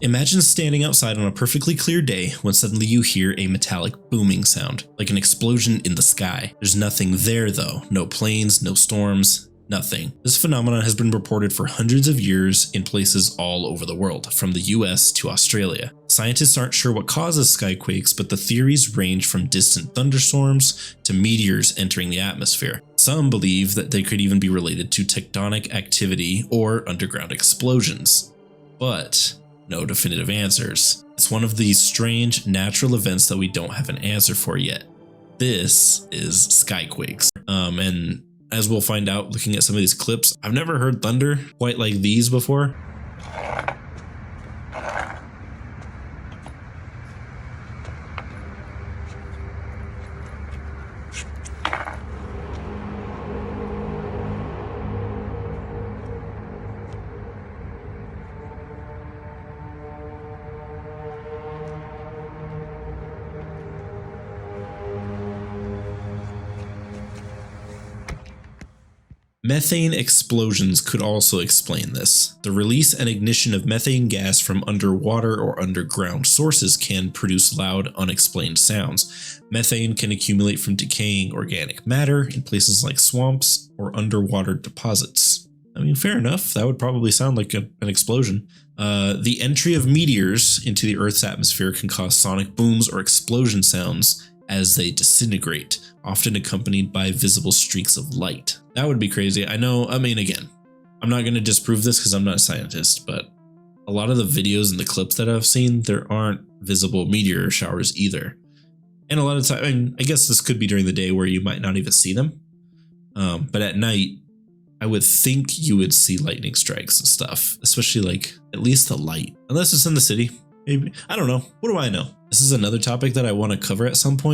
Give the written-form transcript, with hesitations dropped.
Imagine standing outside on a perfectly clear day when suddenly you hear a metallic booming sound, like an explosion in the sky. There's nothing there though, no planes, no storms, nothing. This phenomenon has been reported for hundreds of years in places all over the world, from the US to Australia. Scientists aren't sure what causes skyquakes, but the theories range from distant thunderstorms to meteors entering the atmosphere. Some believe that they could even be related to tectonic activity or underground explosions. But no definitive answers. It's one of these strange natural events that we don't have an answer for yet. This is skyquakes. And as we'll find out looking at some of these clips, I've never heard thunder quite like these before. Methane explosions could also explain this. The release and ignition of methane gas from underwater or underground sources can produce loud, unexplained sounds. Methane can accumulate from decaying organic matter in places like swamps or underwater deposits. I mean, fair enough. That would probably sound like an explosion. The entry of meteors into the Earth's atmosphere can cause sonic booms or explosion sounds as they disintegrate, often accompanied by visible streaks of light. That would be crazy. I know, again, I'm not going to disprove this because I'm not a scientist, but a lot of the videos and the clips that I've seen, there aren't visible meteor showers either. And a lot of time, I guess this could be during the day where you might not even see them. But at night, I would think you would see lightning strikes and stuff, especially like at least the light, unless it's in the city. Maybe, I don't know. What do I know? This is another topic that I want to cover at some point.